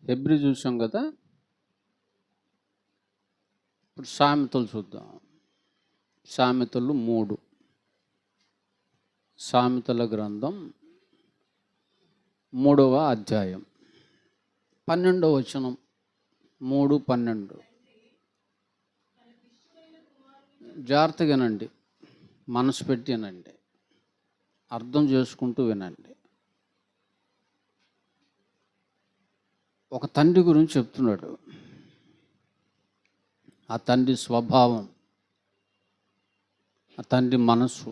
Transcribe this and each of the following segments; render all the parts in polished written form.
Hebrew చూసాం కదా. ఇప్పుడు సామెతలు చూద్దాం. సామెతలు 3, సామెతల గ్రంథం 3వ అధ్యాయం 12వ వచనం. 3:12. జాగ్రత్తగానండి, మనసు పెట్టి వినండి, అర్థం చేసుకుంటూ వినండి. ఒక తండ్రి గురించి చెప్తున్నాడు. ఆ తండ్రి స్వభావం, ఆ తండ్రి మనసు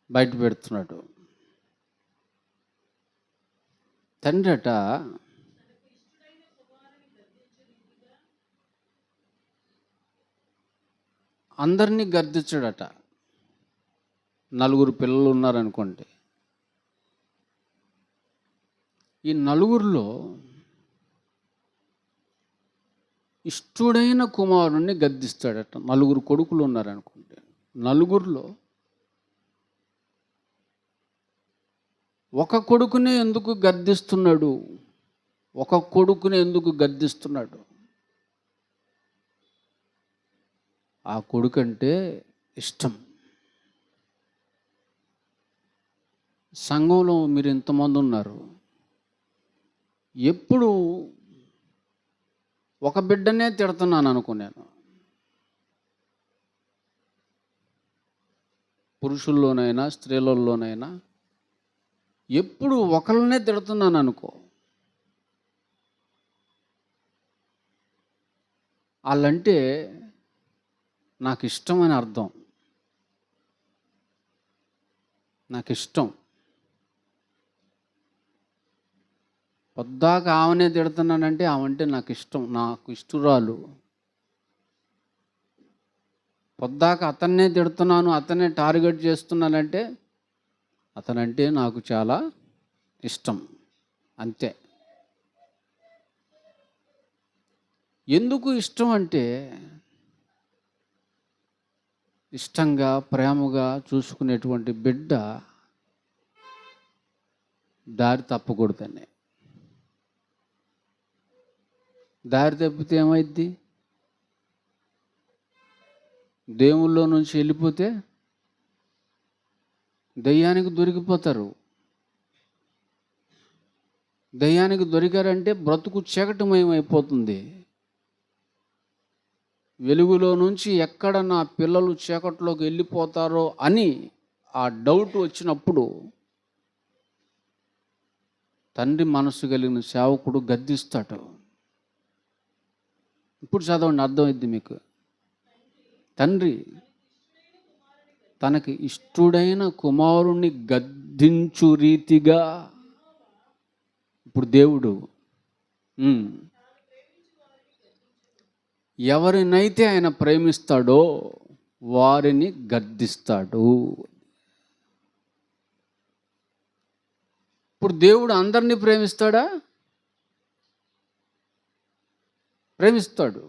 బయట పెడుతున్నాడు. తండ్రి అట అందరినీ గర్దించాడట. 4 పిల్లలు ఉన్నారనుకోండి. ఈ 4లో ఇష్టుడైన కుమారుణ్ణి గద్దిస్తాడట. 4 కొడుకులు ఉన్నారనుకోండి. 4లో ఒక కొడుకునే ఎందుకు గద్దిస్తున్నాడు? ఒక కొడుకునే ఎందుకు గద్దిస్తున్నాడు? ఆ కొడుకు అంటే ఇష్టం. సంఘంలో మీరు ఎంతమంది ఉన్నారు? ఎప్పుడు ఒక బిడ్డనే తిడుతున్నాను అనుకున్నాను. పురుషుల్లోనైనా స్త్రీలలోనైనా ఎప్పుడు ఒకళ్ళనే తిడుతున్నాను అనుకో. వాళ్ళంటే నాకు ఇష్టం అని అర్థం. నాకు ఇష్టం. పొద్దాక ఆమెనే తిడుతున్నానంటే ఆమె నాకు ఇష్టం, నాకు ఇష్టురాలు. పొద్దాక అతన్నే తిడుతున్నాను, అతన్నే టార్గెట్ చేస్తున్నానంటే అతనంటే నాకు చాలా ఇష్టం, అంతే. ఎందుకు ఇష్టం అంటే ఇష్టంగా ప్రేమగా చూసుకునేటువంటి బిడ్డ దారి తప్పకూడదని. దారి తప్పితే ఏమైద్ది? దేవుళ్ళో నుంచి వెళ్ళిపోతే దయ్యానికి దొరికిపోతారు. దయ్యానికి దొరికారంటే బ్రతుకు చీకటిమయం అయిపోతుంది. వెలుగులో నుంచి ఎక్కడ నా పిల్లలు చీకట్లోకి వెళ్ళిపోతారో అని ఆ డౌట్ వచ్చినప్పుడు తండ్రి మనసు కలిగిన సేవకుడు గద్దిస్తాడు. ఇప్పుడు చదవండి, అర్థమైద్ది మీకు. తండ్రి తనకి ఇష్టుడైన కుమారుణ్ణి గద్దించు రీతిగా, ఇప్పుడు దేవుడు ఎవరినైతే ఆయన ప్రేమిస్తాడో వారిని గద్దిస్తాడు. ఇప్పుడు దేవుడు అందరినీ ప్రేమిస్తాడా? ప్రేమిస్తాడు.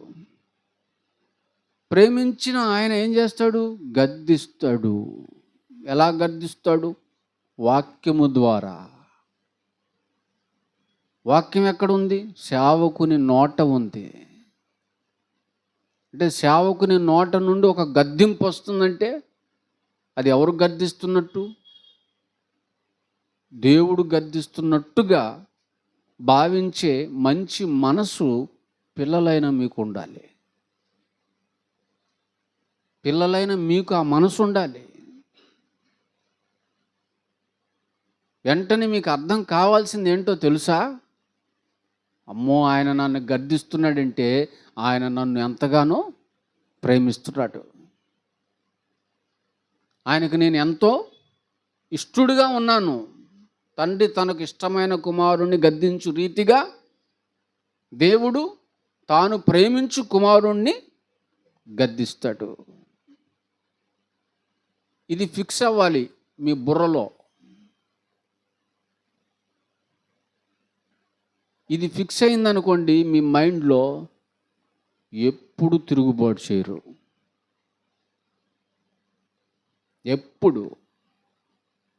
ప్రేమించిన ఆయన ఏం చేస్తాడు? గద్దిస్తాడు. ఎలా గద్దిస్తాడు? వాక్యము ద్వారా. వాక్యం ఎక్కడుంది? సేవకుని నోట ఉంది. అంటే సేవకుని నోట నుండి ఒక గద్దింపు వస్తుందంటే అది ఎవరు గద్దిస్తున్నట్టు? దేవుడు గద్దిస్తున్నట్టుగా భావించే మంచి మనసు పిల్లలైన మీకు ఉండాలి. పిల్లలైన మీకు ఆ మనసు ఉండాలి. వెంటనే మీకు అర్థం కావాల్సింది ఏంటో తెలుసా? అమ్మో, ఆయన నన్ను గద్దిస్తున్నాడంటే ఆయన నన్ను ఎంతగానో ప్రేమిస్తున్నాడు. ఆయనకు నేను ఎంతో ఇష్టుడిగా ఉన్నాను. తండ్రి తనకు ఇష్టమైన కుమారుణ్ణి గద్దించు రీతిగా దేవుడు తాను ప్రేమించు కుమారుణ్ణి గద్దిస్తాడు. ఇది ఫిక్స్ అవ్వాలి మీ బుర్రలో. ఇది ఫిక్స్ అయిందనుకోండి, మీ మైండ్లో ఎప్పుడు తిరుగుబాటు చేయరు. ఎప్పుడు